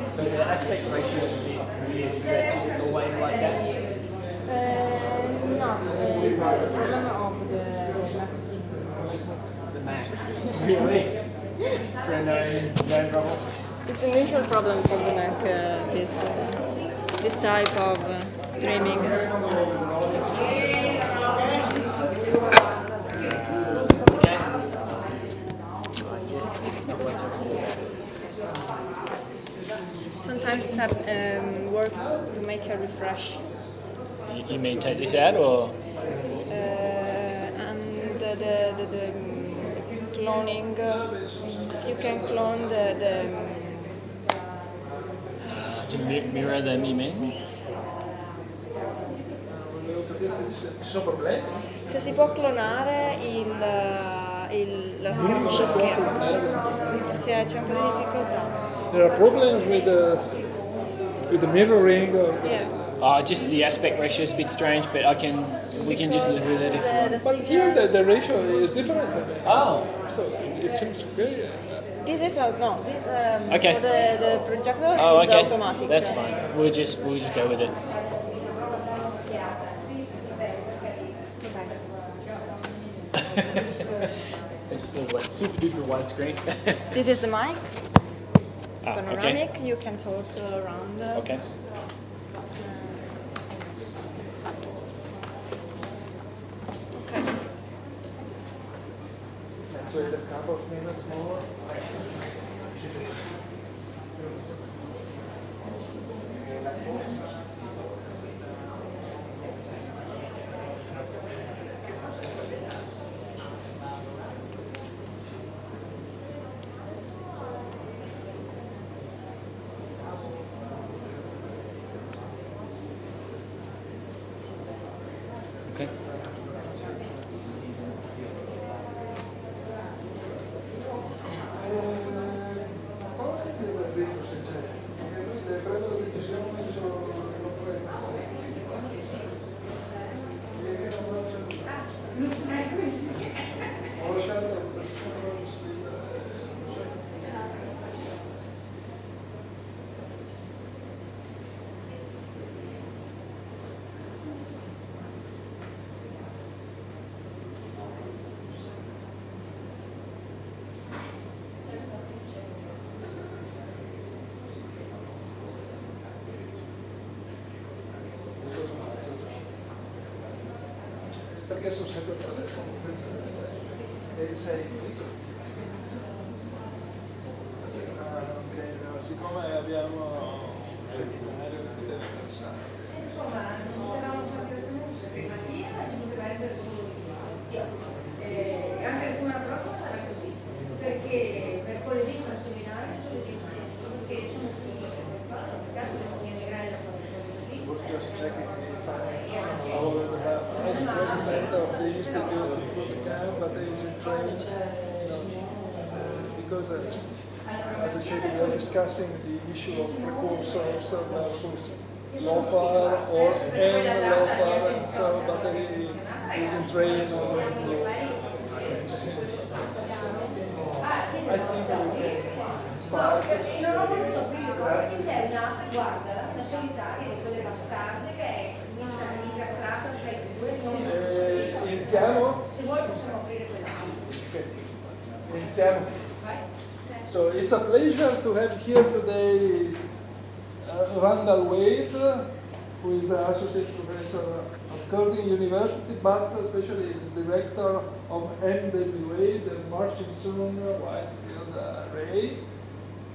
So the aspect ratio is that just always like that? No, it's the problem of The Mac. Really? So no trouble? it's an usual problem for the Mac, this type of streaming. Sometimes it works to make a refresh. You mean take this out or? And the cloning, if you can clone To mirror them, you mean? Ci sono problemi? se si può clonare la schermo, lo schermo. C'è un po' di difficoltà. There are problems with the mirroring. Yeah. Just the aspect ratio is a bit strange, but we can just live with it if you want. But here the ratio is different. Oh, So it seems okay. This is this Okay. for the projector oh, is okay. automatic. That's fine. We'll just go with it. It's like super duper widescreen. This is the mic. It's okay. panoramic. You can talk around. Okay. Okay. Let's wait a couple of minutes more. Okay. Perché sono sempre e sei siccome abbiamo un seminario che deve passare. Insomma, non potevamo sapere se non mattina ci poteva essere solo io. Anche la settimana prossima sarà così, perché mercoledì c'è un seminario, giovedì perché sono qui, peccato devo integrare la President of the Institute but is in training. Because as I said, we are discussing the issue of precursors versus low-far or low-far, and so but he is in training on I think we can start. Non ho voluto aprirlo perché c'è un'app, guarda, una solitaria di quelle bastarde che è messa incastrata tra i due. Iniziamo? Se vuoi possiamo aprire quell'app. Iniziamo. Vai. So it's a pleasure to have here today Randall Wayth, who is an associate professor of Curtin University, but especially is director of MWA, the Murchison Widefield array,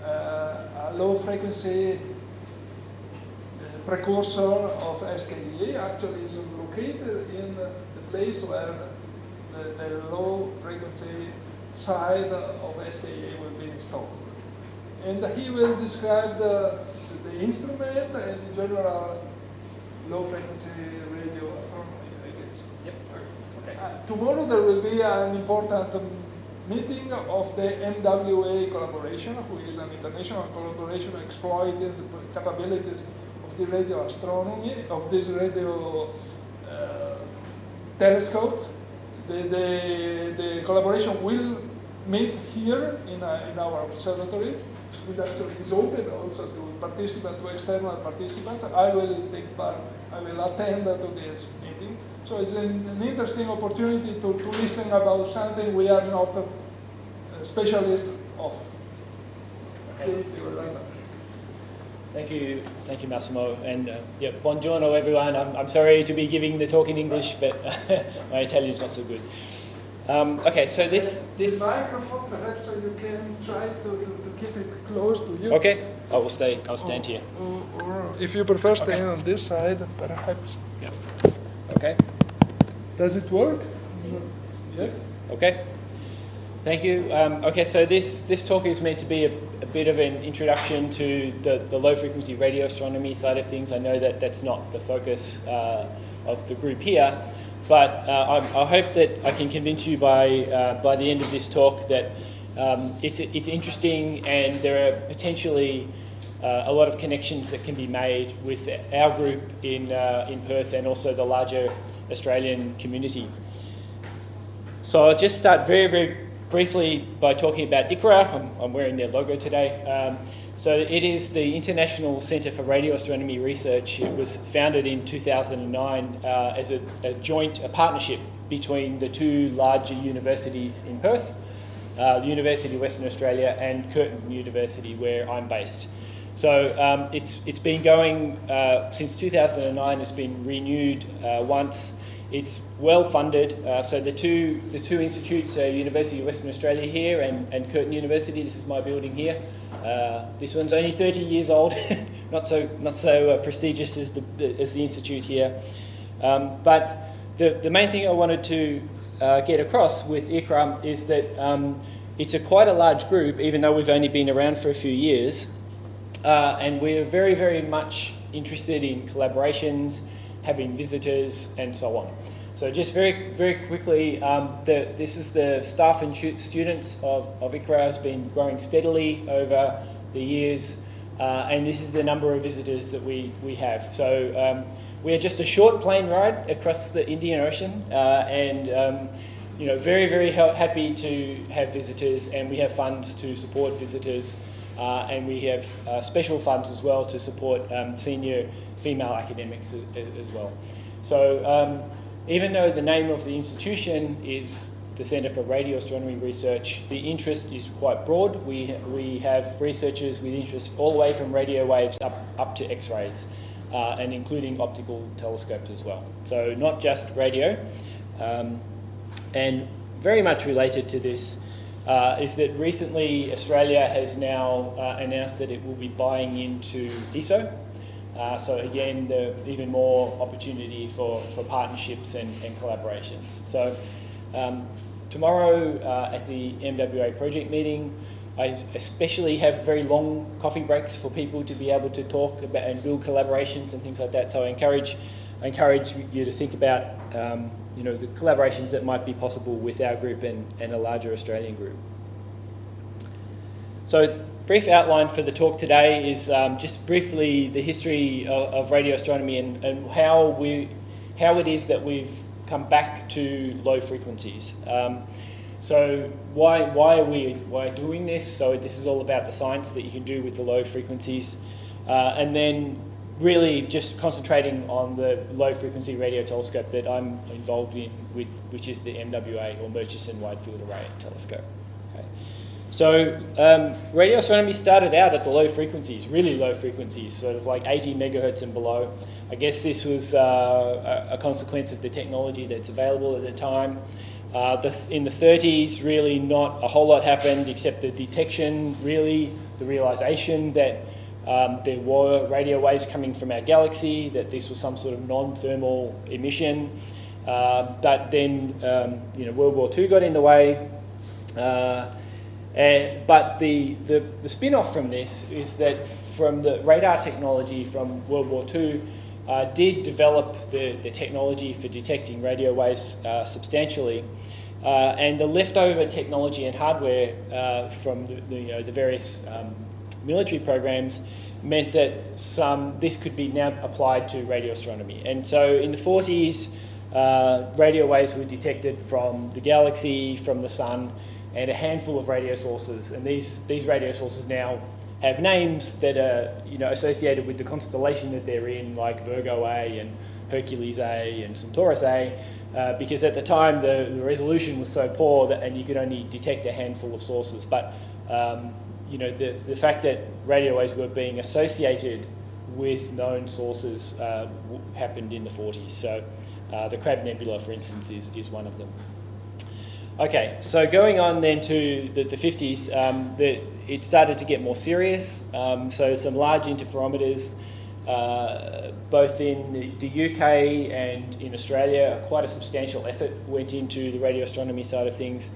a low frequency precursor of SKA. Actually is located in the place where the low frequency side of SKA will be installed. And he will describe the instrument and in general low frequency radio astronomy, I guess. Yep. Okay. Tomorrow there will be an important meeting of the MWA collaboration, who is an international collaboration exploiting the capabilities of the radio astronomy, of this radio telescope. The collaboration will meet here in our observatory. It actually is open also to participants, to external participants. I will take part, I will attend to this meeting. So it's an interesting opportunity to listen about something we are not specialists of. Okay. Thank you, Massimo, and yeah, buongiorno everyone. I'm sorry to be giving the talk in English, but my Italian's not so good. Okay, so this The microphone, perhaps you can try to keep it close to you. Okay, I'll stand here. Or if you prefer staying on this side, perhaps. Yeah. Okay. Does it work? Yes. Okay. Thank you. Okay, so this talk is meant to be a bit of an introduction to the low frequency radio astronomy side of things. I know that that's not the focus of the group here, but I hope that I can convince you by the end of this talk that it's interesting, and there are potentially a lot of connections that can be made with our group in Perth and also the larger Australian community. So I'll just start very briefly by talking about ICRA. I'm wearing their logo today. So it is the International Centre for Radio Astronomy Research. It was founded in 2009 as a partnership between the two larger universities in Perth, the University of Western Australia and Curtin University, where I'm based. So it's been going since 2009. It's been renewed once. It's well funded. So the two institutes are University of Western Australia here and Curtin University. This is my building here. This one's only 30 years old, not so prestigious as the institute here. But the main thing I wanted to get across with ICRA is that it's quite a large group, even though we've only been around for a few years, and we're very much interested in collaborations, having visitors, and so on. So just very quickly, this is the staff and students of ICRA has been growing steadily over the years, and this is the number of visitors that we have. So we're just a short plane ride across the Indian Ocean, and very happy to have visitors, and we have funds to support visitors, and we have special funds as well to support senior female academics as well. So even though the name of the institution is the Centre for Radio Astronomy Research, the interest is quite broad. We have researchers with interest all the way from radio waves up to X-rays, and including optical telescopes as well. So not just radio. And very much related to this is that recently Australia has now announced that it will be buying into ESO. So again, even more opportunity for partnerships and collaborations. So tomorrow at the MWA project meeting, I especially have very long coffee breaks for people to be able to talk about and build collaborations and things like that. So I encourage you to think about the collaborations that might be possible with our group and a larger Australian group. So brief outline for the talk today is just briefly the history of radio astronomy and how it is that we've come back to low frequencies. So why are we doing this? So this is all about the science that you can do with the low frequencies, and then really just concentrating on the low frequency radio telescope that I'm involved in which is the MWA or Murchison Widefield Array telescope. Okay. So radio astronomy started out at the low frequencies, really low frequencies, sort of like 80 megahertz and below. I guess this was a consequence of the technology that's available at the time. In the 30s, really not a whole lot happened except the detection, really, the realization that there were radio waves coming from our galaxy, that this was some sort of non-thermal emission. But then, World War II got in the way. But the spin-off from this is that from the radar technology from World War II did develop the technology for detecting radio waves substantially. And the leftover technology and hardware from the various military programs meant that this could be now applied to radio astronomy. And so in the 40s, radio waves were detected from the galaxy, from the sun, and a handful of radio sources. And these radio sources now have names that are associated with the constellation that they're in, like Virgo A and Hercules A and Centaurus A, because at the time the resolution was so poor and you could only detect a handful of sources. But the fact that radio waves were being associated with known sources happened in the 40s. So the Crab Nebula, for instance, is one of them. Okay, so going on then to the 50s, it started to get more serious. So some large interferometers, both in the UK and in Australia, quite a substantial effort went into the radio astronomy side of things.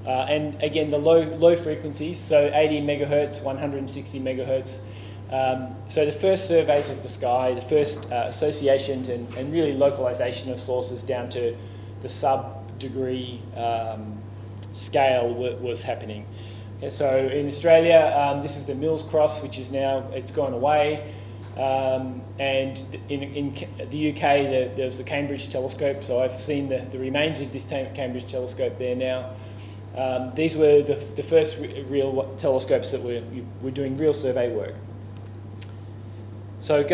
And again, the low frequencies, so 80 megahertz, 160 megahertz. So the first surveys of the sky, the first associations and really localization of sources down to the sub-degree scale was happening. And so in Australia, this is the Mills Cross, which is now, it's gone away. And in the UK, there's the Cambridge telescope, so I've seen the remains of this Cambridge telescope there now. These were the first real telescopes that were doing real survey work. So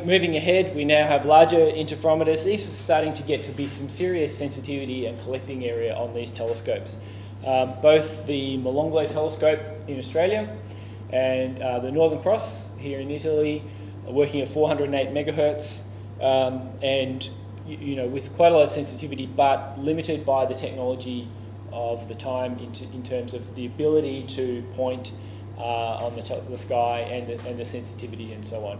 moving ahead, we now have larger interferometers. These are starting to get to be some serious sensitivity and collecting area on these telescopes. Both the Molonglo telescope in Australia and the Northern Cross here in Italy are working at 408 megahertz and with quite a lot of sensitivity, but limited by the technology of the time in terms of the ability to point on the sky and the sensitivity and so on.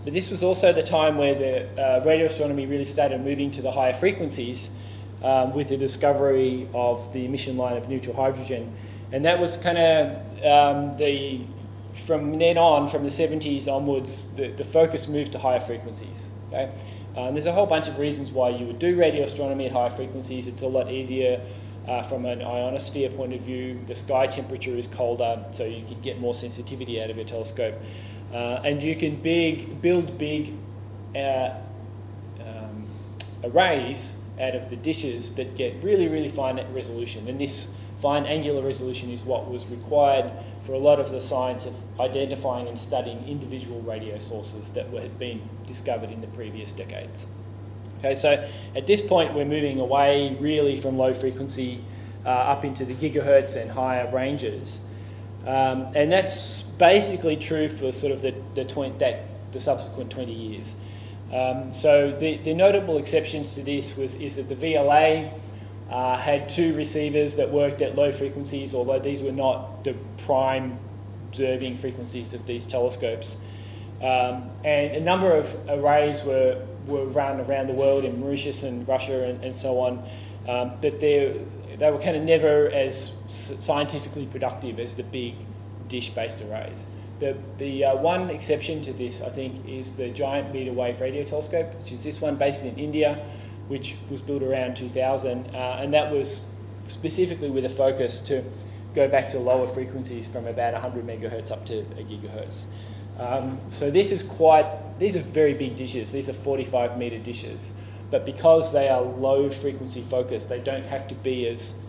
But this was also the time where the radio astronomy really started moving to the higher frequencies with the discovery of the emission line of neutral hydrogen. And that was kind of from then on, from the 70s onwards, the focus moved to higher frequencies. Okay? There's a whole bunch of reasons why you would do radio astronomy at higher frequencies. It's a lot easier from an ionosphere point of view. The sky temperature is colder, so you can get more sensitivity out of your telescope. And you can build big arrays out of the dishes that get really, really fine resolution. And this fine angular resolution is what was required for a lot of the science of identifying and studying individual radio sources that had been discovered in the previous decades. Okay, so at this point we're moving away really from low frequency up into the gigahertz and higher ranges. And that's basically true for sort of the subsequent 20 years. So the notable exceptions to this is that the VLA had two receivers that worked at low frequencies, although these were not the prime observing frequencies of these telescopes. And a number of arrays were run around the world in Murchison, Russia, and so on, but they were kind of never as scientifically productive as the big dish-based arrays. The one exception to this, I think, is the Giant Meter Wave Radio Telescope, which is this one based in India, which was built around 2000, and that was specifically with a focus to go back to lower frequencies from about 100 megahertz up to a gigahertz. So these are very big dishes. These are 45 meter dishes, but because they are low frequency focused, they don't have to be as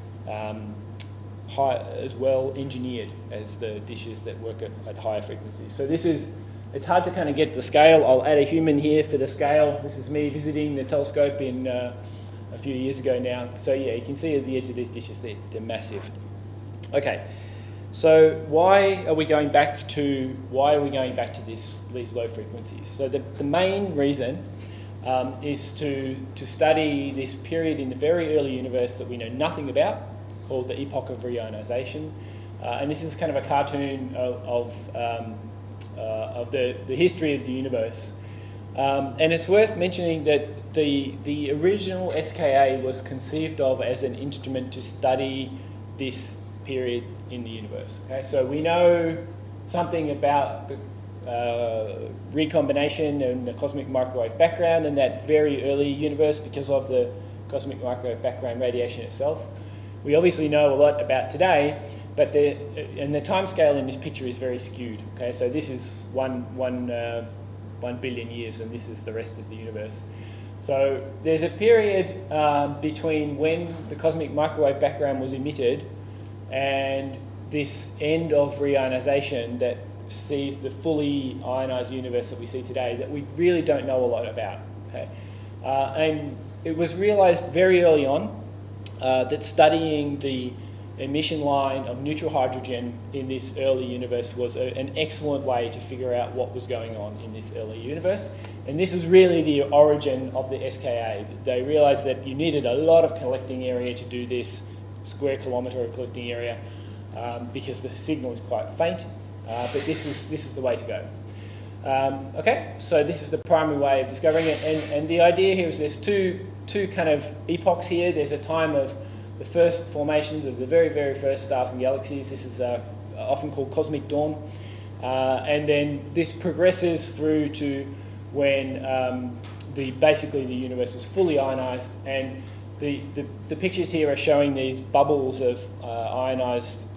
well engineered as the dishes that work at higher frequencies. So it's hard to kind of get the scale. I'll add a human here for the scale. This is me visiting the telescope a few years ago now. So yeah, you can see at the edge of these dishes, they're massive. Okay, So why are we going back to these low frequencies? So the main reason is to study this period in the very early universe that we know nothing about, called the epoch of reionization. And this is kind of a cartoon of the history of the universe. And it's worth mentioning that the original SKA was conceived of as an instrument to study this period in the universe. Okay? So we know something about the recombination and the cosmic microwave background in that very early universe because of the cosmic microwave background radiation itself. We obviously know a lot about today, but the timescale in this picture is very skewed. Okay, so this is 1 billion years, and this is the rest of the universe. So there's a period between when the cosmic microwave background was emitted and this end of reionization that sees the fully ionized universe that we see today that we really don't know a lot about. Okay? And it was realized very early on that studying the emission line of neutral hydrogen in this early universe was an excellent way to figure out what was going on in this early universe. And this was really the origin of the SKA. They realized that you needed a lot of collecting area to do this, square kilometre of collecting area, because the signal is quite faint. But this is the way to go. Okay, so this is the primary way of discovering it. And the idea here is there's two kind of epochs here. There's a time of the first formations of the very, very first stars and galaxies. This is often called cosmic dawn. And then this progresses through to when basically the universe is fully ionized. And the pictures here are showing these bubbles of ionized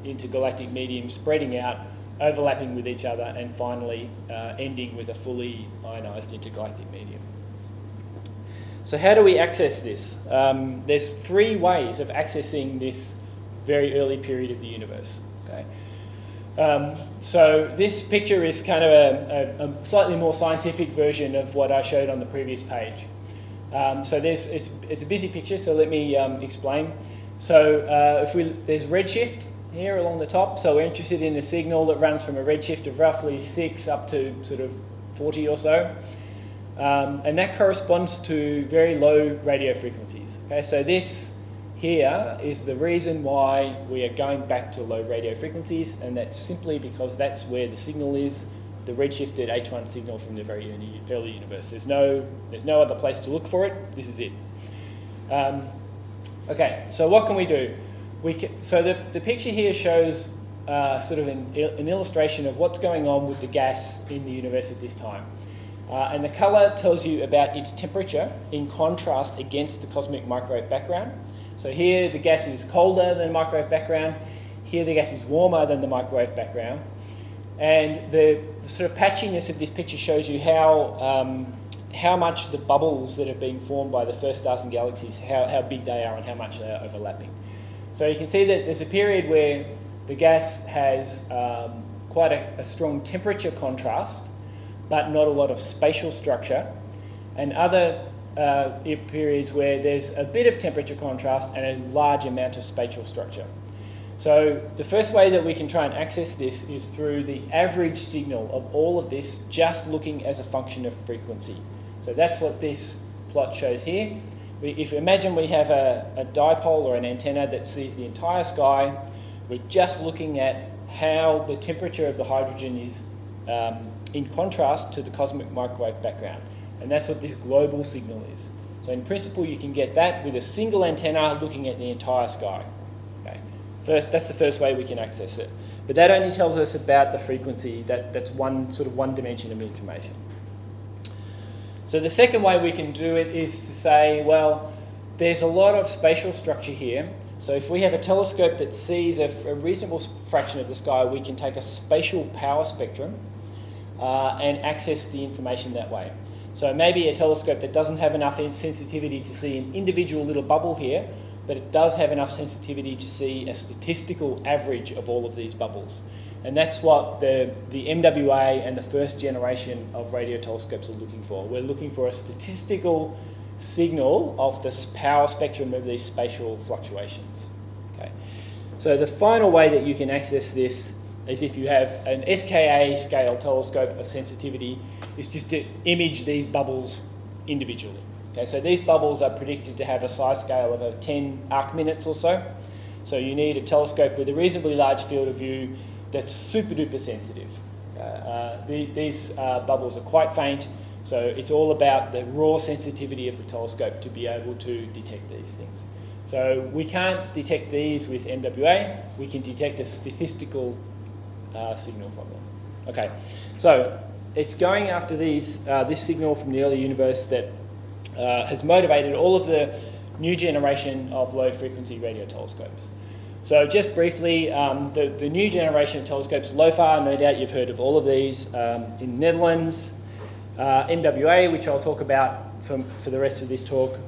intergalactic medium spreading out, overlapping with each other, and finally ending with a fully ionized intergalactic medium. So how do we access this? There's 3 ways of accessing this very early period of the universe. Okay? So this picture is kind of a slightly more scientific version of what I showed on the previous page. So it's a busy picture, so let me explain. So there's redshift here along the top, so we're interested in a signal that runs from a redshift of roughly 6 up to sort of 40 or so. And that corresponds to very low radio frequencies. Okay, so this here is the reason why we are going back to low radio frequencies, and that's simply because that's where the signal is, the redshifted H1 signal from the very early universe. There's no other place to look for it. This is it. Okay, so what can we do? So the picture here shows sort of an illustration of what's going on with the gas in the universe at this time. And the colour tells you about its temperature in contrast against the cosmic microwave background. So here the gas is colder than the microwave background. Here the gas is warmer than the microwave background. And the sort of patchiness of this picture shows you how much the bubbles that are being formed by the first stars and galaxies, how big they are and how much they are overlapping. So you can see that there's a period where the gas has quite a strong temperature contrast, but not a lot of spatial structure, and other periods where there's a bit of temperature contrast and a large amount of spatial structure. So the first way that we can try and access this is through the average signal of all of this, just looking as a function of frequency. So that's what this plot shows here. If you imagine we have a dipole or an antenna that sees the entire sky, we're just looking at how the temperature of the hydrogen is in contrast to the cosmic microwave background. And that's what this global signal is. So in principle, you can get that with a single antenna looking at the entire sky. Okay. That's the first way we can access it. But that only tells us about the frequency. That's one dimension of information. So the second way we can do it is to say, well, there's a lot of spatial structure here. So if we have a telescope that sees a reasonable fraction of the sky, we can take a spatial power spectrum and access the information that way. So maybe a telescope that doesn't have enough sensitivity to see an individual little bubble here, but it does have enough sensitivity to see a statistical average of all of these bubbles. And that's what the MWA and the first generation of radio telescopes are looking for. We're looking for a statistical signal of this power spectrum of these spatial fluctuations. Okay. So the final way that you can access this is if you have an SKA scale telescope of sensitivity, is just to image these bubbles individually. Okay, so these bubbles are predicted to have a size scale of 10 arc minutes or so. So you need a telescope with a reasonably large field of view that's super duper sensitive. These bubbles are quite faint, so it's all about the raw sensitivity of the telescope to be able to detect these things. So we can't detect these with MWA, we can detect a statistical signal from them. Okay, so it's going after this signal from the early universe that has motivated all of the new generation of low frequency radio telescopes. So just briefly, the new generation of telescopes, LOFAR, no doubt you've heard of all of these, in the Netherlands, MWA, which I'll talk about for the rest of this talk.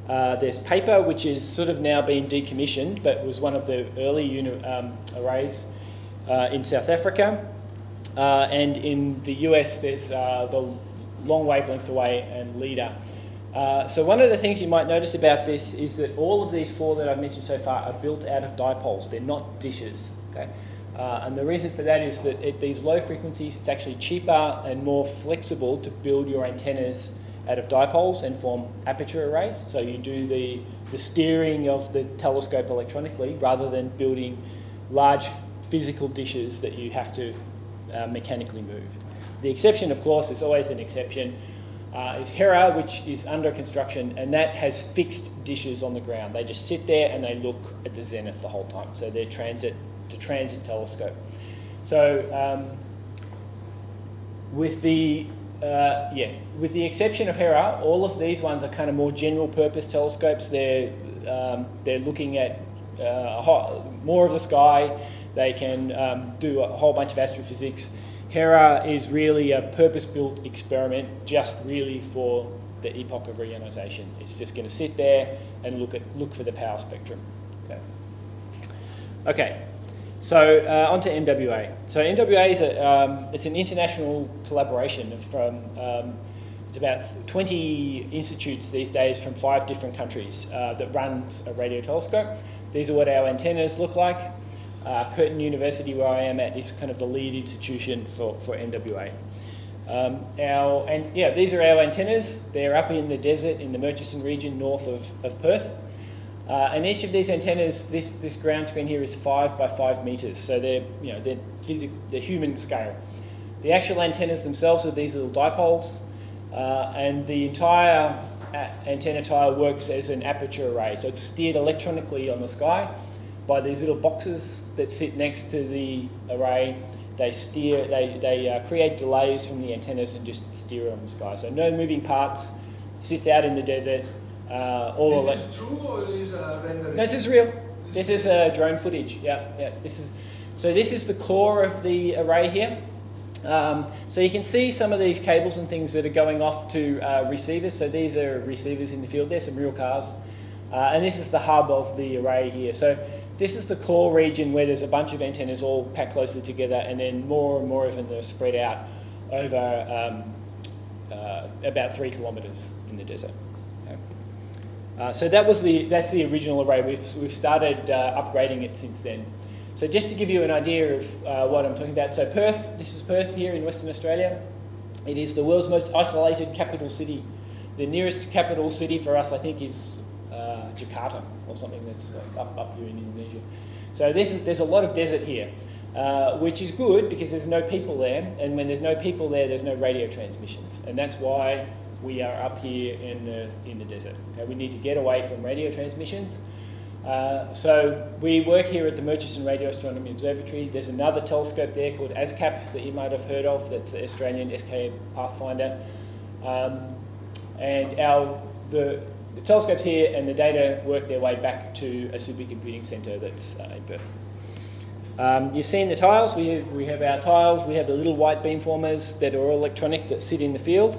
There's PAPER, which is sort of now being decommissioned, but was one of the early arrays in South Africa. And in the US, there's the long wavelength array and LIDAR. So one of the things you might notice about this is that all of these four that I've mentioned so far are built out of dipoles. They're not dishes. Okay? And the reason for that is that at these low frequencies, it's actually cheaper and more flexible to build your antennas out of dipoles and form aperture arrays. So you do the steering of the telescope electronically rather than building large physical dishes that you have to mechanically move. The exception, of course, is always an exception, is Hera, which is under construction, and that has fixed dishes on the ground. They just sit there and they look at the zenith the whole time. So they're transit telescope. So with the exception of Hera, all of these ones are kind of more general purpose telescopes. They're looking at more of the sky. They can do a whole bunch of astrophysics. Hera is really a purpose-built experiment just really for the epoch of reionization. It's just going to sit there and look for the power spectrum. Okay. So on to MWA. So MWA is it's an international collaboration from it's about 20 institutes these days from 5 different countries that runs a radio telescope. These are what our antennas look like. Curtin University, where I am at, is kind of the lead institution for MWA. These are our antennas. They're up in the desert in the Murchison region north of Perth. And each of these antennas, this ground screen here is 5 by 5 meters, so they're human scale. The actual antennas themselves are these little dipoles, and the entire antenna tile works as an aperture array. So it's steered electronically on the sky by these little boxes that sit next to the array. They create delays from the antennas and just steer it on the sky. So no moving parts. Sits out in the desert. Is this true or is rendering? No, this is real. This is drone footage. Yeah. This is the core of the array here. So you can see some of these cables and things that are going off to receivers. So these are receivers in the field. There's some real cars. And this is the hub of the array here. So this is the core region where there's a bunch of antennas all packed closely together, and then more and more of them are spread out over about 3 kilometres in the desert. So that's the original array. We've started upgrading it since then. So just to give you an idea of what I'm talking about, so Perth, this is Perth here in Western Australia. It is the world's most isolated capital city. The nearest capital city for us, I think, is Jakarta or something that's up here in Indonesia. So there's a lot of desert here, which is good because there's no people there, and when there's no people there, there's no radio transmissions, and that's why we are up here in the desert. Okay, we need to get away from radio transmissions. So we work here at the Murchison Radio Astronomy Observatory. There's another telescope there called ASCAP that you might have heard of. That's the Australian SK Pathfinder. And the telescopes here and the data work their way back to a supercomputing centre that's in Perth. You've seen the tiles. We have our tiles. We have the little white beamformers that are all electronic that sit in the field.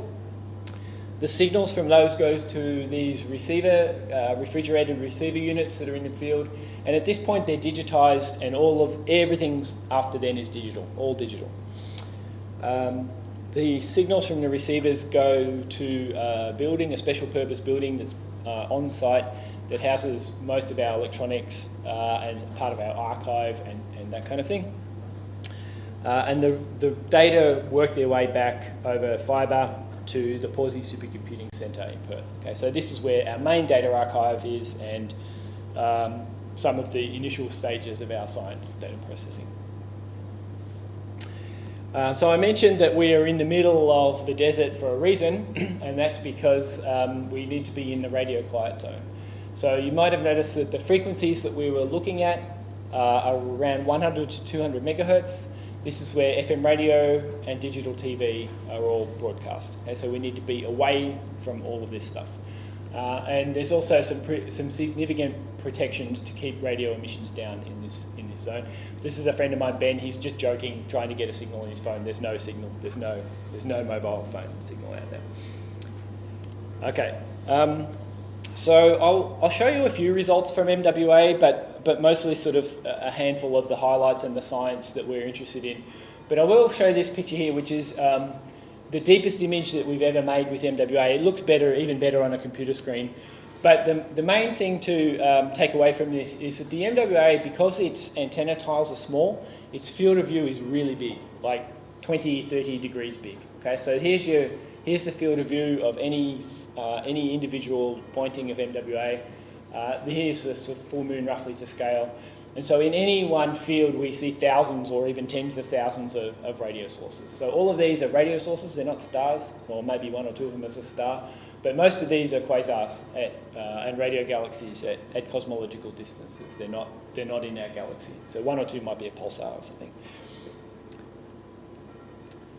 The signals from those goes to these refrigerated receiver units that are in the field, and at this point they're digitised, and everything after then is digital, all digital. The signals from the receivers go to a building, a special purpose building that's on site, that houses most of our electronics and part of our archive and that kind of thing. And the data work their way back over fibre to the Pawsey Supercomputing Centre in Perth. Okay, so this is where our main data archive is, and some of the initial stages of our science data processing. So I mentioned that we are in the middle of the desert for a reason, and that's because we need to be in the radio quiet zone. So you might have noticed that the frequencies that we were looking at are around 100 to 200 megahertz. This is where FM radio and digital TV are all broadcast. Okay, so we need to be away from all of this stuff. And there's also some significant protections to keep radio emissions down in this zone. This is a friend of mine, Ben. He's just joking, trying to get a signal on his phone. There's no signal. There's no mobile phone signal out there. Okay. So I'll show you a few results from MWA, but mostly sort of a handful of the highlights and the science that we're interested in. But I will show this picture here, which is the deepest image that we've ever made with MWA. It looks better, even better on a computer screen. But the main thing to take away from this is that the MWA, because its antenna tiles are small, its field of view is really big, like 20, 30 degrees big. Okay, so here's the field of view of any individual pointing of MWA. Here's the sort of full moon roughly to scale. And so in any one field, we see thousands or even tens of thousands of radio sources. So all of these are radio sources. They're not stars, or maybe one or two of them is a star. But most of these are quasars and radio galaxies at cosmological distances. They're not in our galaxy. So one or two might be a pulsar or something.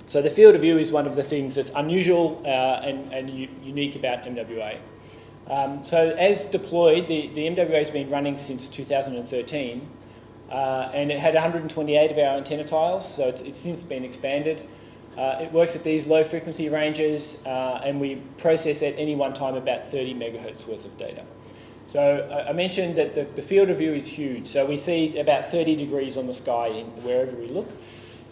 So the field of view is one of the things that's unusual and unique about MWA. So as deployed, the MWA has been running since 2013, and it had 128 of our antenna tiles, so it's since been expanded. It works at these low frequency ranges, and we process at any one time about 30 megahertz worth of data. So I mentioned that the field of view is huge, so we see about 30 degrees on the sky wherever we look.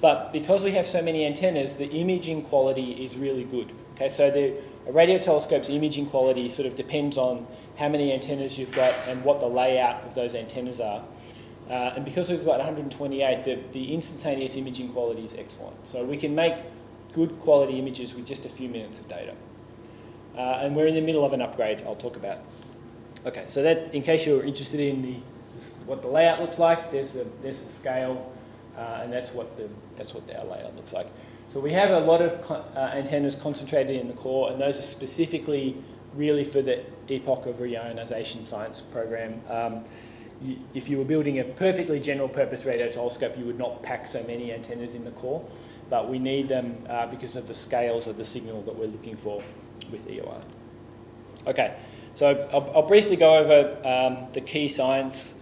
But because we have so many antennas, the imaging quality is really good. Okay, so a radio telescope's imaging quality sort of depends on how many antennas you've got and what the layout of those antennas are. And because we've got 128, the instantaneous imaging quality is excellent. So we can make good quality images with just a few minutes of data. And we're in the middle of an upgrade I'll talk about. Okay, so that, in case you're interested in what the layout looks like, there's the scale, and that's what our layout looks like. So we have a lot of antennas concentrated in the core, and those are specifically really for the epoch of reionization science program. If you were building a perfectly general purpose radio telescope, you would not pack so many antennas in the core, but we need them because of the scales of the signal that we're looking for with EOR. Okay, so I'll briefly go over the key science.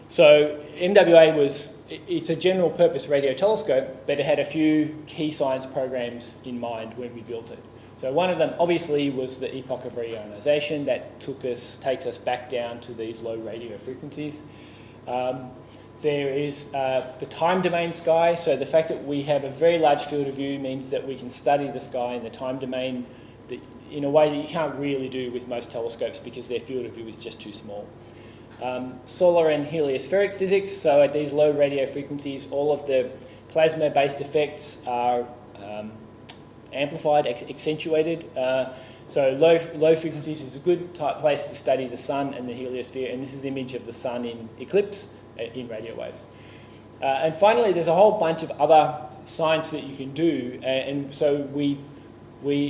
So MWA it's a general purpose radio telescope, but it had a few key science programs in mind when we built it. So one of them obviously was the epoch of reionization that takes us back down to these low radio frequencies. There is the time domain sky. So the fact that we have a very large field of view means that we can study the sky in the time domain in a way that you can't really do with most telescopes because their field of view is just too small. Solar and heliospheric physics, so at these low radio frequencies, all of the plasma-based effects are amplified, accentuated. So low frequencies is a good place to study the sun and the heliosphere, and this is the image of the sun in eclipse in radio waves. And finally, there's a whole bunch of other science that you can do, and so we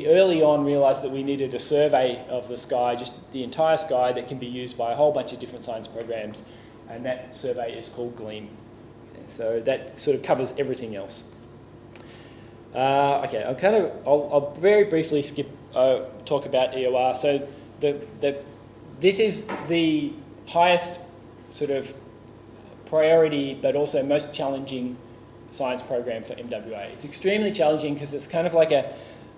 early on realised that we needed a survey of the sky, just the entire sky, that can be used by a whole bunch of different science programs, and that survey is called GLEAM. So that sort of covers everything else. Okay, I'll very briefly talk about EOR. So this is the highest sort of priority, but also most challenging science program for MWA. It's extremely challenging because it's kind of like a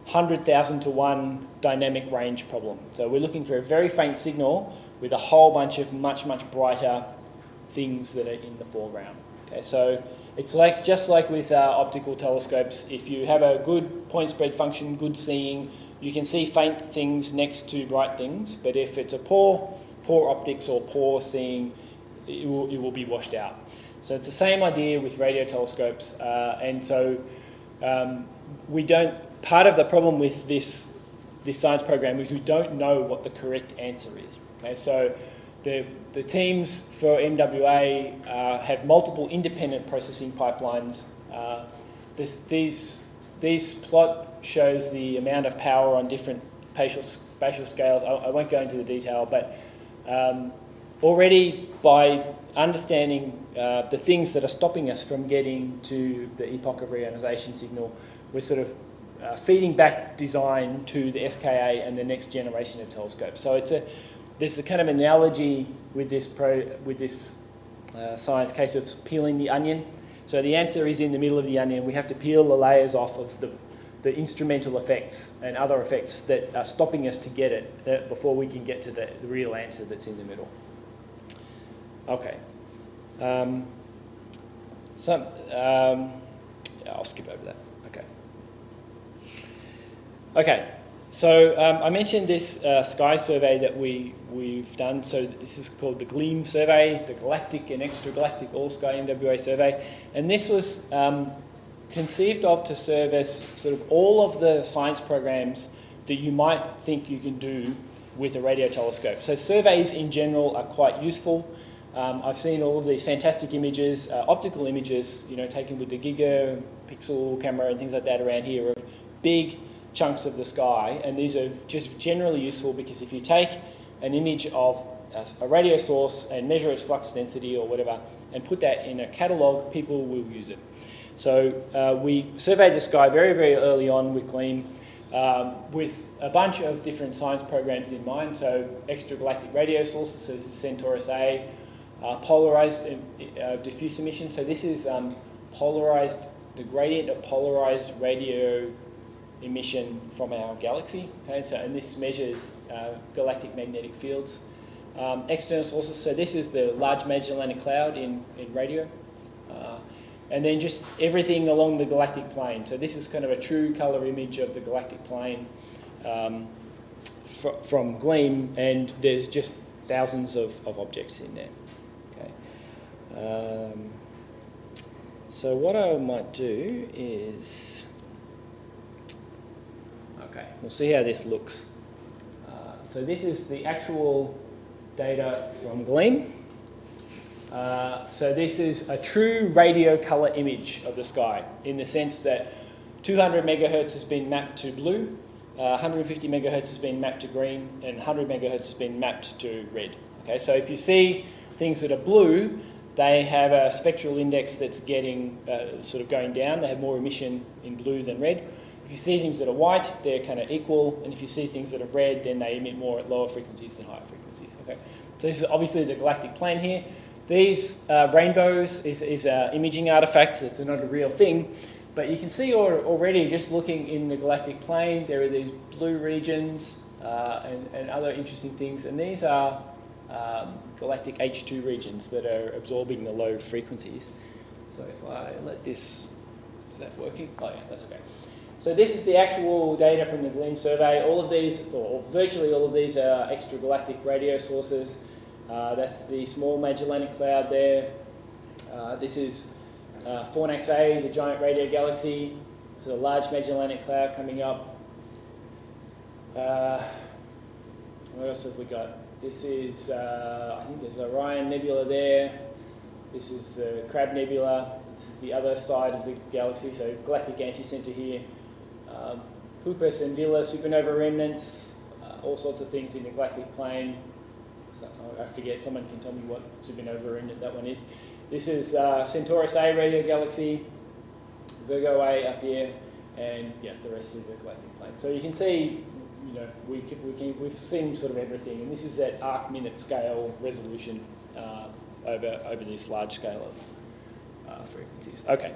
100,000 to 1 dynamic range problem. So we're looking for a very faint signal with a whole bunch of much brighter things that are in the foreground. Okay, so it's just like with optical telescopes. If you have a good point spread function, good seeing, you can see faint things next to bright things, but if it's a poor optics or poor seeing, it will be washed out. So it's the same idea with radio telescopes, and so part of the problem with this science program is we don't know what the correct answer is. Okay, so the teams for MWA have multiple independent processing pipelines. These plot shows the amount of power on different spatial scales. I won't go into the detail, but already by understanding the things that are stopping us from getting to the epoch of reionization signal, we're sort of feeding back design to the SKA and the next generation of telescopes. So there's a kind of analogy with this science case of peeling the onion. So the answer is in the middle of the onion. We have to peel the layers off of the instrumental effects and other effects that are stopping us to get it before we can get to the real answer that's in the middle. Okay. I'll skip over that. Okay, so I mentioned this sky survey that we've done. So this is called the GLEAM survey, the Galactic and Extragalactic All-Sky MWA survey. And this was conceived of to serve as sort of all of the science programs that you might think you can do with a radio telescope. So surveys in general are quite useful. I've seen all of these fantastic images, optical images, taken with the gigapixel camera and things like that around here of big chunks of the sky, and these are just generally useful because if you take an image of a radio source and measure its flux density or whatever and put that in a catalogue, people will use it. So we surveyed the sky very, very early on with GLEAM with a bunch of different science programs in mind. So extragalactic radio sources, so this is Centaurus A, polarized diffuse emission. So this is polarized, the gradient of polarized radio emission from our galaxy. Okay, so and this measures galactic magnetic fields. External sources. So this is the Large Magellanic Cloud in radio, and then just everything along the galactic plane. So this is kind of a true color image of the galactic plane from GLEAM, and there's just thousands of objects in there. Okay. So what I might do is. Okay, we'll see how this looks. So this is the actual data from GLEAM. So this is a true radio colour image of the sky in the sense that 200 megahertz has been mapped to blue, 150 megahertz has been mapped to green, and 100 megahertz has been mapped to red. Okay, so if you see things that are blue, they have a spectral index that's getting sort of going down. They have more emission in blue than red. If you see things that are white, they're kind of equal, and if you see things that are red, then they emit more at lower frequencies than higher frequencies. Okay, so this is obviously the galactic plane here. These rainbows is an imaging artifact. It's not a real thing, but you can see already just looking in the galactic plane, there are these blue regions and other interesting things, and these are galactic H2 regions that are absorbing the low frequencies. So if I let this, is that working? Oh yeah, that's okay. So this is the actual data from the GLEAM survey. All of these, or virtually all of these, are extragalactic radio sources. That's the Small Magellanic Cloud there. This is Fornax A, the giant radio galaxy. It's a Large Magellanic Cloud coming up. What else have we got? This is, I think there's Orion Nebula there. This is the Crab Nebula. This is the other side of the galaxy, so galactic anticenter here. Puppis and Villa supernova remnants, all sorts of things in the galactic plane. So, I forget, someone can tell me what supernova remnant that one is. This is Centaurus A radio galaxy, Virgo A up here, and yeah, the rest of the galactic plane. So you can see, we've seen sort of everything, and this is at arc-minute scale resolution over this large scale of frequencies. Okay,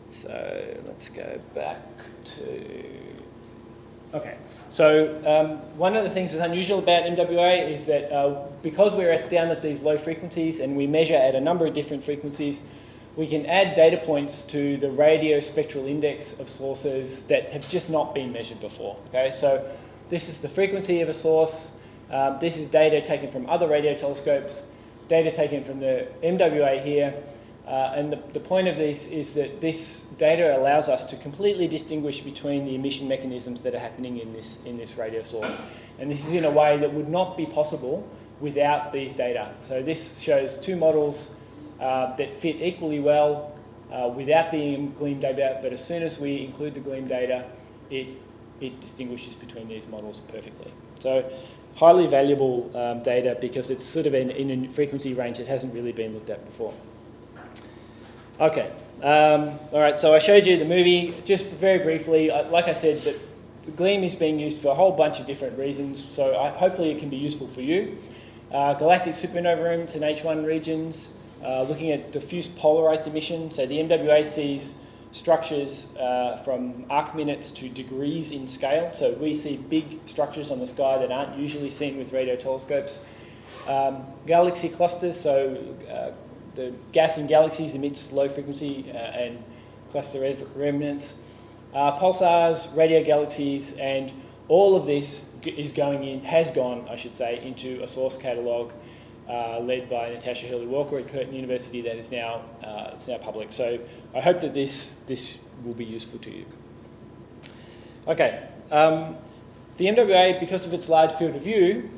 so let's go back to. Okay, so one of the things that's unusual about MWA is that because we're down at these low frequencies and we measure at a number of different frequencies, we can add data points to the radio spectral index of sources that have just not been measured before. Okay, so this is the frequency of a source. This is data taken from other radio telescopes, data taken from the MWA here. And the point of this is that this data allows us to completely distinguish between the emission mechanisms that are happening in this radio source. And this is in a way that would not be possible without these data. So this shows two models that fit equally well without the gleam data, but as soon as we include the gleam data, it distinguishes between these models perfectly. So highly valuable data because it's sort of in a frequency range that hasn't really been looked at before. Okay, all right, so I showed you the movie just very briefly. Like I said, the gleam is being used for a whole bunch of different reasons, so hopefully it can be useful for you. Galactic supernova emits in H1 regions, looking at diffuse polarized emission. So the MWA sees structures from arc minutes to degrees in scale. So we see big structures on the sky that aren't usually seen with radio telescopes. Galaxy clusters, so the gas in galaxies emits low frequency and cluster remnants. Pulsars, radio galaxies, and all of this has gone, I should say, into a source catalogue led by Natasha Hurley-Walker at Curtin University that is now it's now public. So I hope that this will be useful to you. Okay, the MWA, because of its large field of view,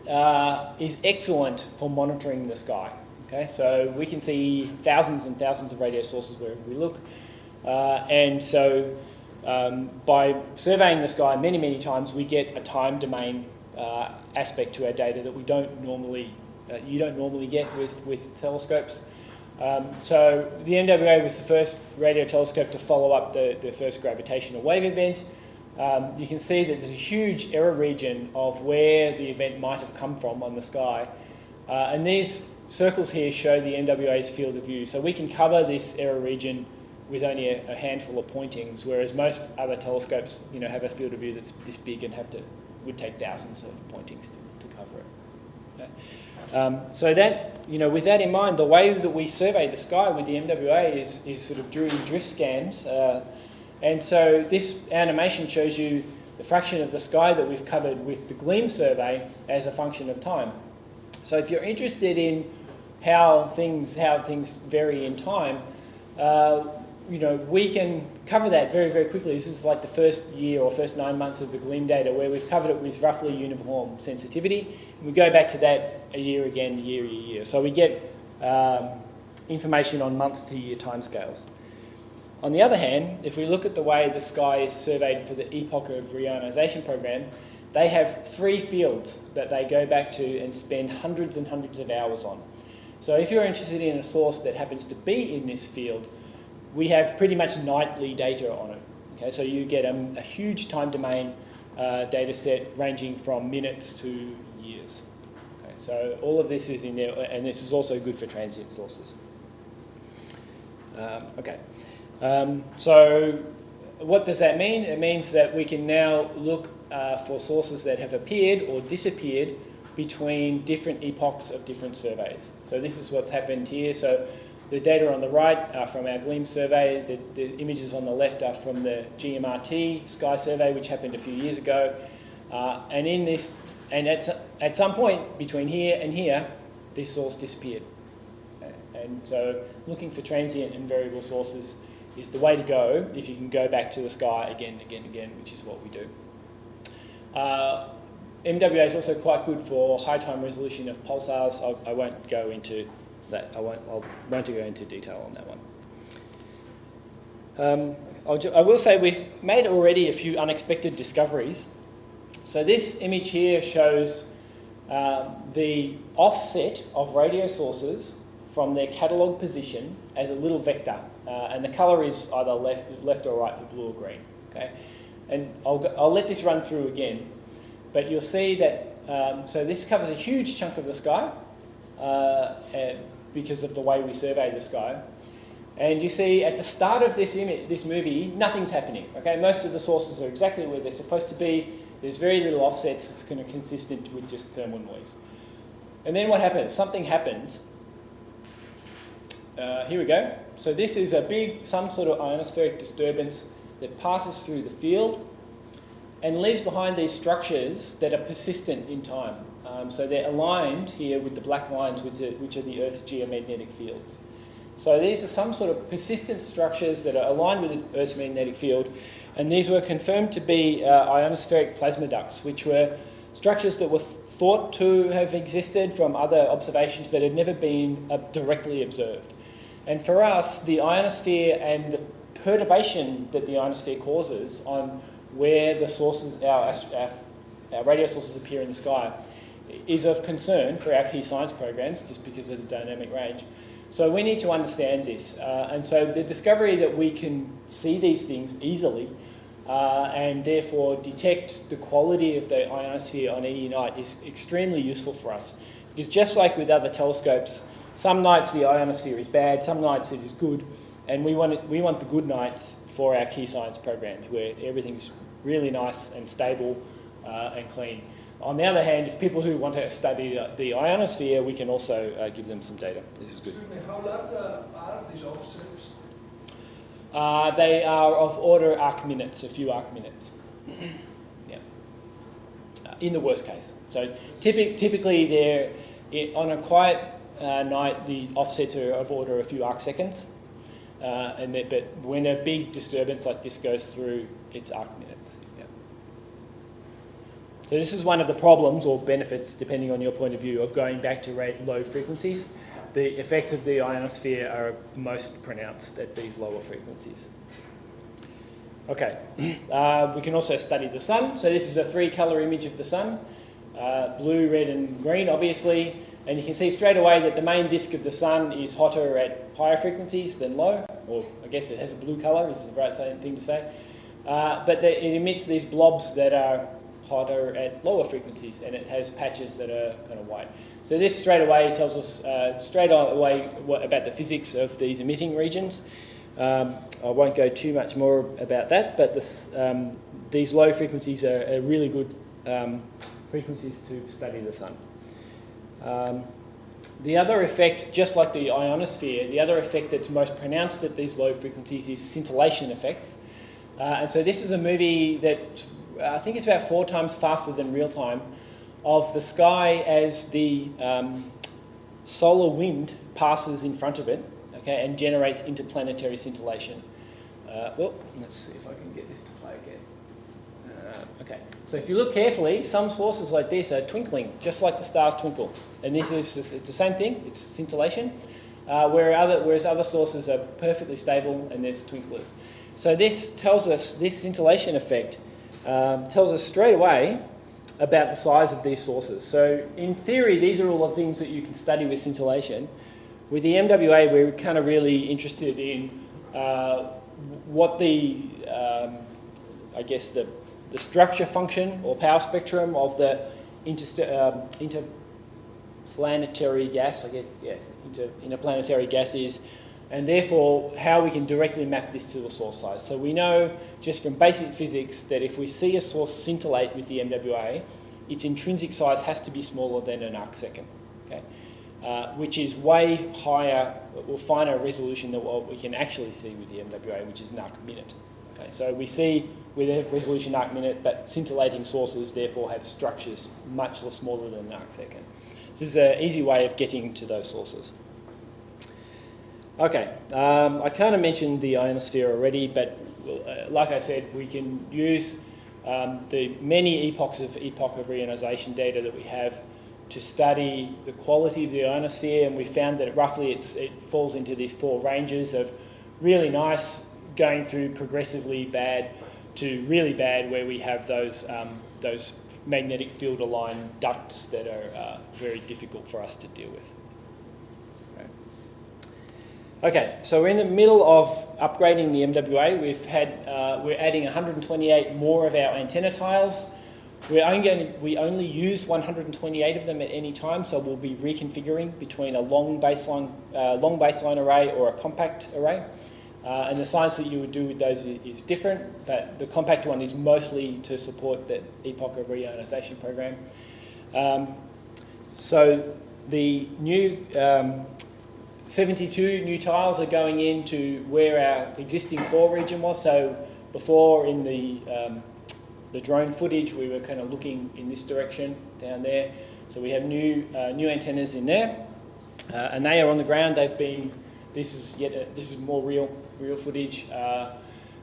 is excellent for monitoring the sky. Okay, so we can see thousands and thousands of radio sources wherever we look, and so by surveying the sky many, many times, we get a time domain aspect to our data that we don't normally you don't normally get with telescopes. So the MWA was the first radio telescope to follow up the first gravitational wave event. You can see that there's a huge error region of where the event might have come from on the sky. And these circles here show the MWA's field of view. So we can cover this error region with only a handful of pointings, whereas most other telescopes, have a field of view that's this big and would take thousands of pointings to cover it. Okay. So that, with that in mind, the way that we survey the sky with the MWA is sort of during drift scans. And so this animation shows you the fraction of the sky that we've covered with the gleam survey as a function of time. So if you're interested in how things vary in time, we can cover that very, very quickly. This is like the first year or first 9 months of the gleam data where we've covered it with roughly uniform sensitivity. And we go back to that a year again, year. So we get information on month-to-year timescales. On the other hand, if we look at the way the sky is surveyed for the Epoch of Reionization program, they have 3 fields that they go back to and spend hundreds and hundreds of hours on. So if you're interested in a source that happens to be in this field, we have pretty much nightly data on it. Okay, so you get a huge time domain data set ranging from minutes to years. Okay, so all of this is in there, and this is also good for transient sources. So what does that mean? It means that we can now look for sources that have appeared or disappeared between different epochs of different surveys. So this is what's happened here. So the data on the right are from our GLEAM survey. The images on the left are from the GMRT sky survey, which happened a few years ago. And at some point between here and here, this source disappeared. And so looking for transient and variable sources is the way to go if you can go back to the sky again, which is what we do. MWA is also quite good for high time resolution of pulsars. I won't go into that. I won't go into detail on that one. I will say we've made already a few unexpected discoveries. So this image here shows the offset of radio sources from their catalogue position as a little vector, and the colour is either left or right for blue or green. Okay, and I'll let this run through again, but you'll see that so this covers a huge chunk of the sky because of the way we survey the sky, and you see at the start of this movie, nothing's happening. Okay, most of the sources are exactly where they're supposed to be. There's very little offsets. It's kind of consistent with just thermal noise. And then what happens? Something happens. here we go. So this is a big, some sort of ionospheric disturbance that passes through the field and leaves behind these structures that are persistent in time. So they're aligned here with the black lines, which are the Earth's geomagnetic fields. So these are some sort of persistent structures that are aligned with the Earth's magnetic field, and these were confirmed to be ionospheric plasma ducts, which were structures that were thought to have existed from other observations but had never been directly observed. And for us, the ionosphere and the perturbation that the ionosphere causes on where the sources, our radio sources appear in the sky, is of concern for our key science programs just because of the dynamic range. So we need to understand this. And so the discovery that we can see these things easily and therefore detect the quality of the ionosphere on any night is extremely useful for us. Because just like with other telescopes, some nights the ionosphere is bad, some nights it is good, and we want the good nights for our key science programs where everything's really nice and stable and clean. On the other hand, if people who want to study the ionosphere, we can also give them some data. This is good. Excuse me, how large are these offsets? They are of order arc minutes, a few arc minutes. Yeah. In the worst case. So typically they're, on a quiet night, the offsets are of order a few arc seconds. But when a big disturbance like this goes through, it's arc minutes. Yeah. So this is one of the problems or benefits, depending on your point of view, of going back to low frequencies. The effects of the ionosphere are most pronounced at these lower frequencies. Okay, we can also study the sun. So this is a 3-colour image of the sun, blue, red and green obviously, and you can see straight away that the main disk of the sun is hotter at higher frequencies than low, or I guess it has a blue colour, is the right thing to say, but it emits these blobs that are hotter at lower frequencies, and it has patches that are kind of white. So this straight away tells us about the physics of these emitting regions. I won't go too much more about that, but these low frequencies are really good frequencies to study the sun. The other effect, just like the ionosphere, the other effect that's most pronounced at these low frequencies is scintillation effects. And so this is a movie that I think it's about 4 times faster than real time, of the sky as the solar wind passes in front of it, okay, and generates interplanetary scintillation. Well, let's see if I can get this to play again. Okay, so if you look carefully, some sources like this are twinkling, just like the stars twinkle. And this is just, it's the same thing, it's scintillation, whereas other sources are perfectly stable and there's twinklers. So this tells us, this scintillation effect tells us straight away about the size of these sources. So in theory, these are all the things that you can study with scintillation. With the MWA, we're kind of really interested in what the, I guess, the structure function or power spectrum of the interplanetary gas, I guess, yes, interplanetary gas is, and therefore how we can directly map this to the source size. So we know just from basic physics that if we see a source scintillate with the MWA, its intrinsic size has to be smaller than an arc second, okay? Which is way higher or finer resolution than what we can actually see with the MWA, which is an arc minute. Okay, so we see with a resolution arc minute, but scintillating sources therefore have structures much smaller than an arc second. So this is an easy way of getting to those sources. Okay, I kind of mentioned the ionosphere already, but like I said, we can use the many epochs of reionization data that we have to study the quality of the ionosphere, and we found that roughly it falls into these 4 ranges of really nice, going through progressively bad to really bad, where we have those magnetic field aligned ducts that are very difficult for us to deal with. Okay, so we're in the middle of upgrading the MWA. We're adding 128 more of our antenna tiles. We only use 128 of them at any time, so we'll be reconfiguring between a long baseline array or a compact array. And the science that you would do with those is different, but the compact one is mostly to support the epoch of reionization program. So the new 72 new tiles are going into where our existing core region was. So before in the drone footage, we were kind of looking in this direction down there. So we have new antennas in there, and they are on the ground. They've been. This is more real footage.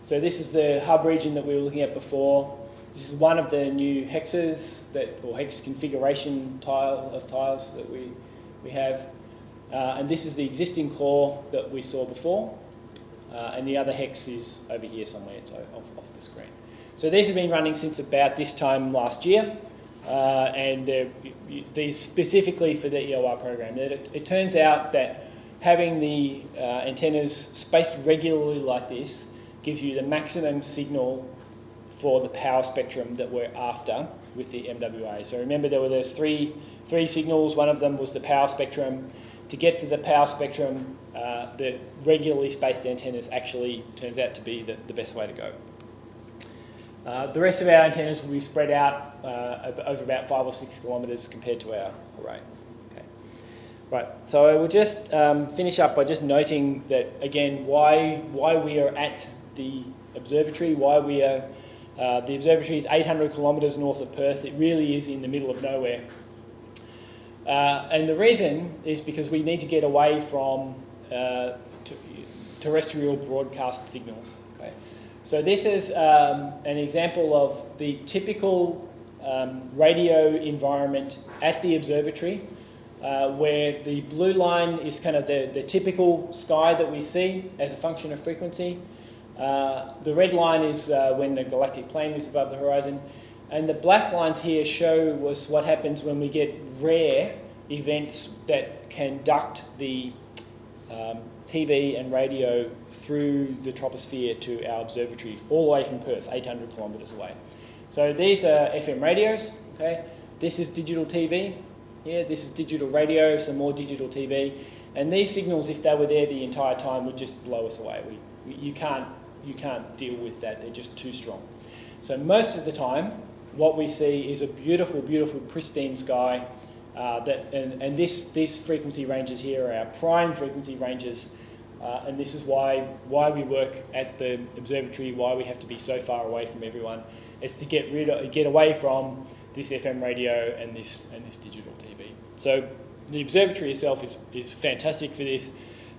So this is the hub region that we were looking at before. This is one of the new hexes or hex configuration tiles that we have. And this is the existing core that we saw before. And the other hex is over here somewhere, so off the screen. So these have been running since about this time last year. And these specifically for the EOR program. It turns out that having the antennas spaced regularly like this gives you the maximum signal for the power spectrum that we're after with the MWA. So remember there were those three signals. One of them was the power spectrum. To get to the power spectrum, the regularly spaced antennas actually turns out to be the best way to go. The rest of our antennas will be spread out over about 5 or 6 kilometres compared to our array. Okay. Right, so I will just finish up by just noting that, again, why we are at the observatory, why we are... the observatory is 800 kilometres north of Perth. It really is in the middle of nowhere. And the reason is because we need to get away from terrestrial broadcast signals. Okay? So this is an example of the typical radio environment at the observatory, where the blue line is kind of the typical sky that we see as a function of frequency. The red line is when the galactic plane is above the horizon. And the black lines here show what happens when we get rare events that can duct the TV and radio through the troposphere to our observatory, all the way from Perth, 800 kilometres away. So these are FM radios, okay? This is digital TV. Here, this is digital radio, some more digital TV. And these signals, if they were there the entire time, would just blow us away. You can't deal with that. They're just too strong. So most of the time, what we see is a beautiful, beautiful, pristine sky. And these frequency ranges here are our prime frequency ranges. And this is why we work at the observatory, why we have to be so far away from everyone. It's to get away from this FM radio and this digital TV. So the observatory itself is fantastic for this.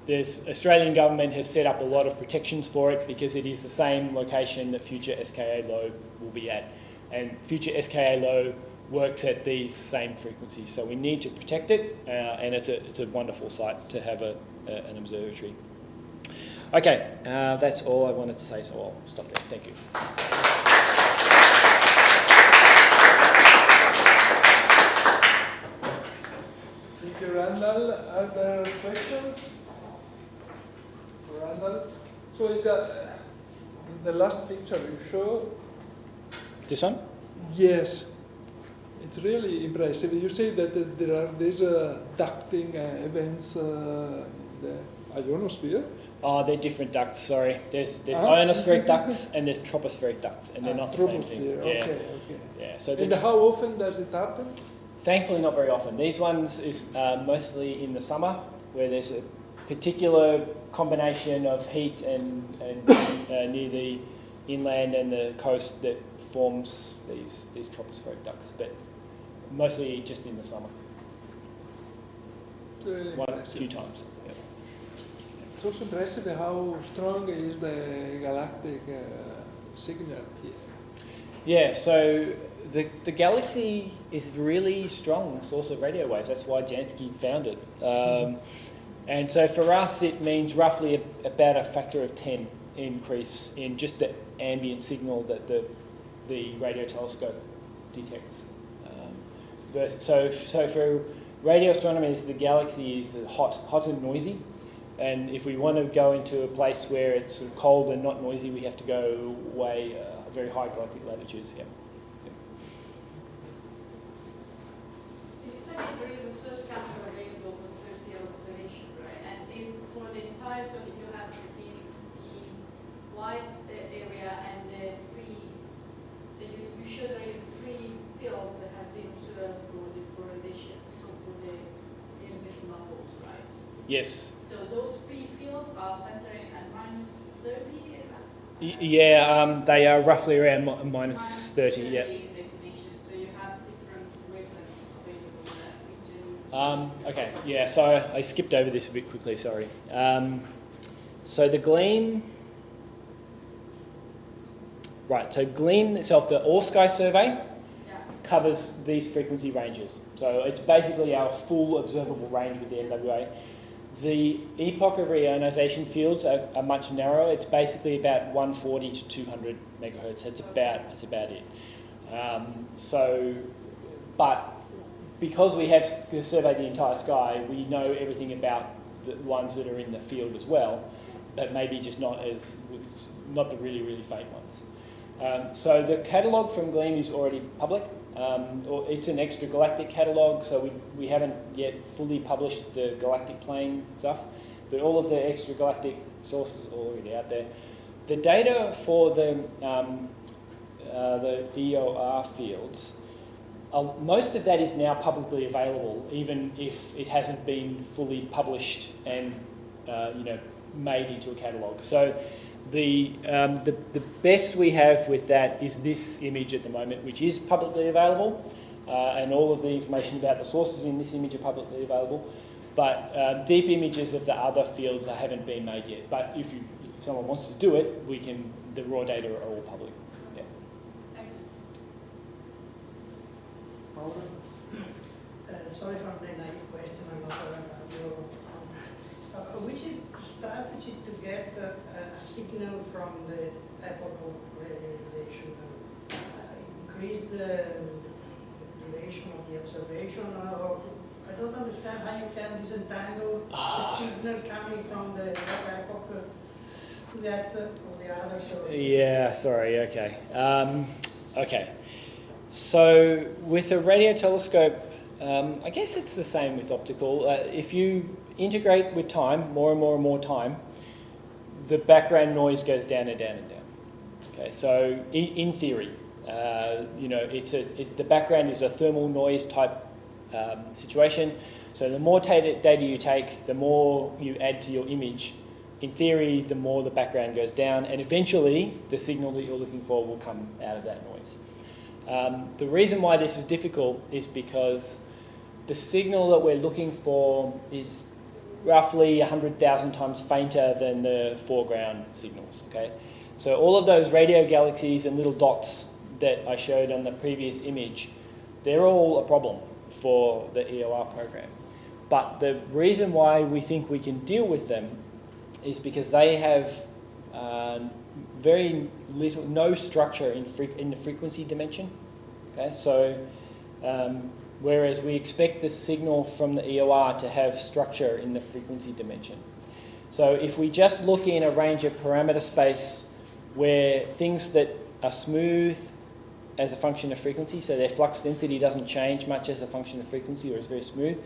The Australian government has set up a lot of protections for it because it is the same location that future SKA low will be at. And future SKA low works at these same frequencies. So we need to protect it, and it's a wonderful site to have an observatory. Okay, that's all I wanted to say, so I'll stop there. Thank you. Thank you, Randall. Are there questions? Randall? So is the last picture you show? This one? Yes. It's really impressive. You say that there are these ducting events, the ionosphere. Oh, they're different ducts, sorry. There's ionospheric ducts and there's tropospheric ducts, and they're not the same thing. Okay. Yeah, so and how often does it happen? Thankfully, not very often. These ones is mostly in the summer, where there's a particular combination of heat and near the inland and the coast that forms these tropospheric ducts, but mostly just in the summer. A few times. Yeah. It's also impressive how strong is the galactic signal here. Yeah, so the galaxy is really strong source of radio waves. That's why Jansky found it. And so for us, it means roughly about a factor of 10 increase in just the ambient signal that the radio telescope detects. So for radio astronomers, the galaxy is hot and noisy. And if we want to go into a place where it's sort of cold and not noisy, we have to go way very high galactic latitudes. Yeah. So you said that there is a search category available for the first year of observation, right? And is for the entire, so that you have the wide area and the free. So you show there is free fields that have been observed for the polarization, so for the ionization levels, right? Yes. So So those free fields are centering at -30? Yeah, they are roughly around minus 30, yeah. Definitions, so you have different wavelengths available in that region. Okay, yeah, so I skipped over this a bit quickly, sorry. So the GLEAM, right, so GLEAM itself, the All Sky Survey, covers these frequency ranges. So it's basically our full observable range with the NWA. The epoch of reionization fields are much narrower. It's basically about 140 to 200 megahertz. That's about it. But because we have surveyed the entire sky, we know everything about the ones that are in the field as well, but maybe just not the really, really faint ones. So the catalogue from GLEAM is already public. It's an extragalactic catalogue, so we haven't yet fully published the galactic plane stuff, but all of the extragalactic sources are already out there. The data for the EOR fields, most of that is now publicly available, even if it hasn't been fully published and made into a catalogue. So the best we have with that is this image at the moment, which is publicly available, and all of the information about the sources in this image are publicly available. But deep images of the other fields haven't been made yet. But if someone wants to do it, the raw data are all public. Yeah. Sorry for the naive question. I'm not which is the strategy to get a signal from the epoch of realization? Increase the duration of the observation? Or I don't understand how you can disentangle the signal coming from the epoch to that or the other source. Yeah, sorry, okay. Okay. So with a radio telescope, I guess it's the same with optical. If you integrate with time, more and more and more time, the background noise goes down and down and down. Okay, so in theory, the background is a thermal noise type situation. So the more data you take, the more you add to your image. In theory, the more the background goes down, and eventually the signal that you're looking for will come out of that noise. The reason why this is difficult is because the signal that we're looking for is roughly 100,000 times fainter than the foreground signals. Okay, so all of those radio galaxies and little dots that I showed on the previous image, they're all a problem for the EOR program. But the reason why we think we can deal with them is because they have very little, no structure in the frequency dimension. Okay, so whereas we expect the signal from the EOR to have structure in the frequency dimension. So if we just look in a range of parameter space where things that are smooth as a function of frequency, so their flux density doesn't change much as a function of frequency or is very smooth,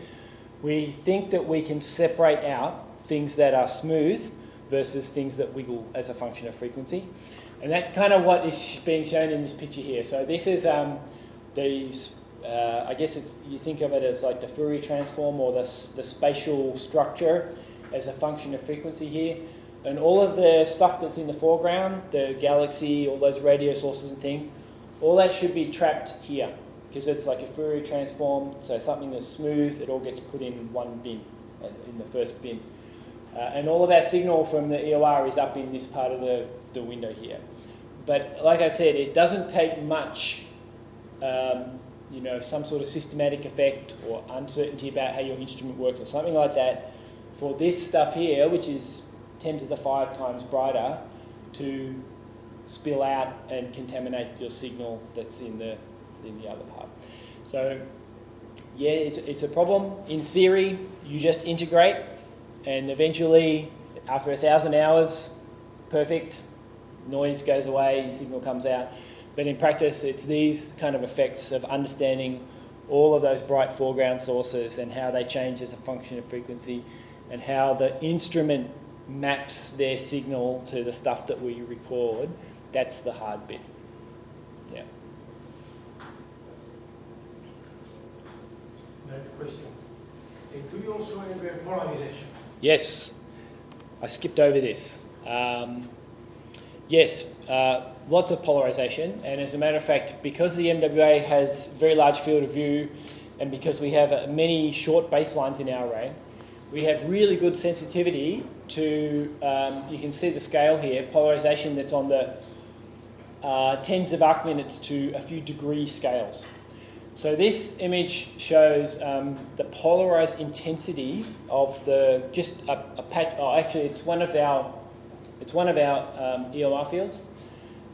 we think that we can separate out things that are smooth versus things that wiggle as a function of frequency. And that's kind of what is being shown in this picture here. So this is I guess you think of it as like the Fourier transform or the spatial structure as a function of frequency here. And all of the stuff that's in the foreground, the galaxy, all those radio sources and things, all that should be trapped here because it's like a Fourier transform. So something that's smooth, it all gets put in one bin, in the first bin. And all of our signal from the EOR is up in this part of the window here. But like I said, it doesn't take much, some sort of systematic effect or uncertainty about how your instrument works or something like that for this stuff here, which is 10 to the 5 times brighter, to spill out and contaminate your signal that's in the other part. So yeah, it's a problem. In theory, you just integrate and eventually after 1,000 hours, perfect, noise goes away, signal comes out. But in practice, it's these kind of effects of understanding all of those bright foreground sources and how they change as a function of frequency and how the instrument maps their signal to the stuff that we record. That's the hard bit. Yeah. That question. Do you also have polarization? Yes. I skipped over this. Yes, lots of polarization, and as a matter of fact, because the MWA has a very large field of view, and because we have many short baselines in our array, we have really good sensitivity to, you can see the scale here, polarization that's on the tens of arc minutes to a few degree scales. So this image shows the polarized intensity of the, just a patch, actually it's one of our EOR fields,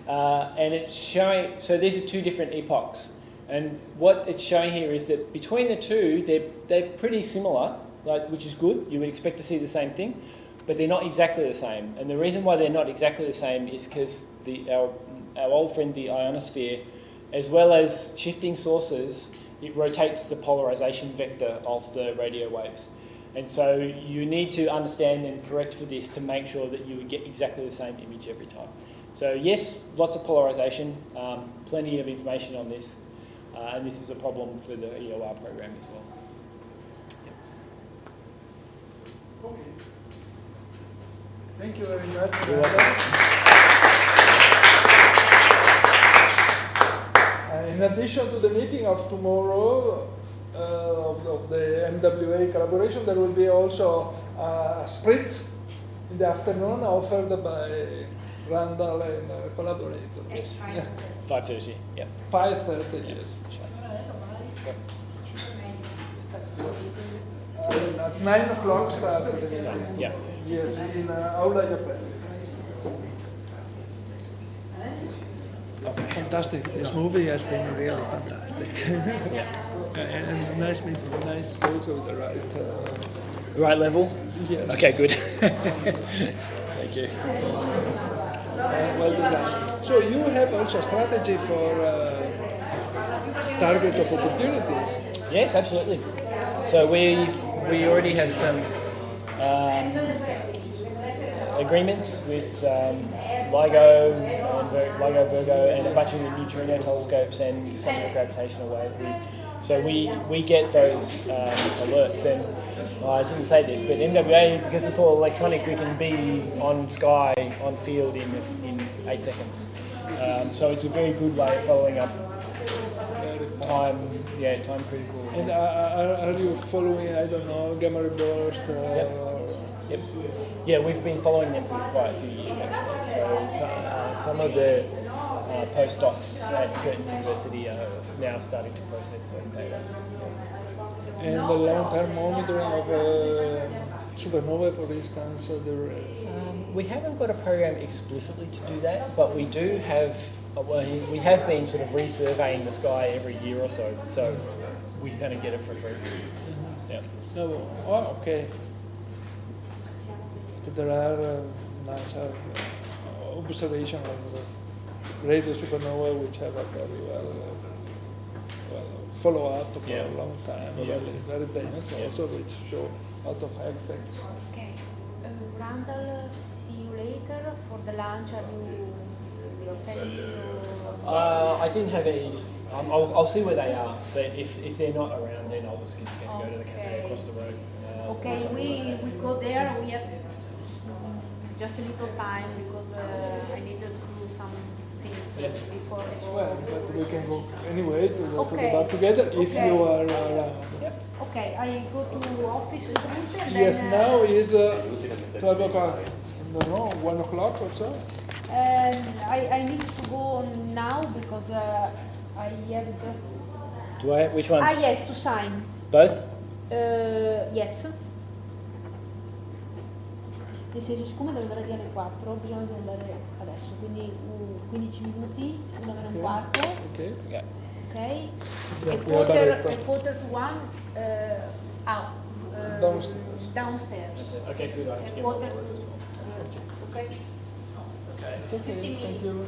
and it's showing, so these are two different epochs, and what it's showing here is that between the two, they're pretty similar, like, which is good. You would expect to see the same thing, but they're not exactly the same. And the reason why they're not exactly the same is because our old friend, the ionosphere, as well as shifting sources, it rotates the polarization vector of the radio waves. And so you need to understand and correct for this to make sure that you would get exactly the same image every time. So yes, lots of polarization, plenty of information on this, and this is a problem for the EOR program as well. Yep. Okay. Thank you very much. You're welcome. In addition to the meeting of tomorrow, of the MWA collaboration, there will be also a spritz in the afternoon offered by Randall and collaborators. Yes. 5:30, yep. 5:30, yes. Yep. At 9 o'clock start the meeting. Yeah. Yes, in Aula Rosino. Fantastic. This movie has been really fantastic. Yeah. And nice talk with the right. Right level? Yes. Okay, good. Thank you. Well designed. So you have also a strategy for target of opportunities. Yes, absolutely. So we already have some agreements with LIGO, LIGO Virgo, and a bunch of the neutrino telescopes and some of the gravitational wave. So we get those alerts, and I didn't say this, but MWA, because it's all electronic, we can be on sky, on field in 8 seconds. So it's a very good way of following up time critical. And are you following, I don't know, gamma ray burst? Yep. Yeah, we've been following them for quite a few years actually. So some of the postdocs at Curtin University are now starting to process those data. And the long-term monitoring of supernova, for instance. We haven't got a program explicitly to do that, but we do have. We have been sort of resurveying the sky every year or so, so we kind of get it for free. Yeah. Oh, okay. There are nice observations of radio supernova which have a very well follow-up for a long time, very dense also, which show a lot of effects. Okay. Randall, see you later for the lunch. Are you with your family? I didn't have any. I'll see where they are, but if they're not around, then I'll just go to the cafe across the road. Okay, we go there. We have just a little time because I needed to do some things before we go. Well, but we can go anyway to the Okay. bar together if you are around. Okay, I go to office with Rita and Yes, then, now is 12 o'clock. I don't know, 1 o'clock or so. I need to go now because I have just... Do I? Which one? yes, to sign. Both? Yes. Nel senso, siccome devo andare via alle 4, bisogna andare adesso, quindi 15 minuti, 1 meno un quarto, Okay. Okay. ok? Yeah, E we are quarter to 1 downstairs. Okay, good. I have to E get quarter my to... orders. Okay? It's okay. Thank you.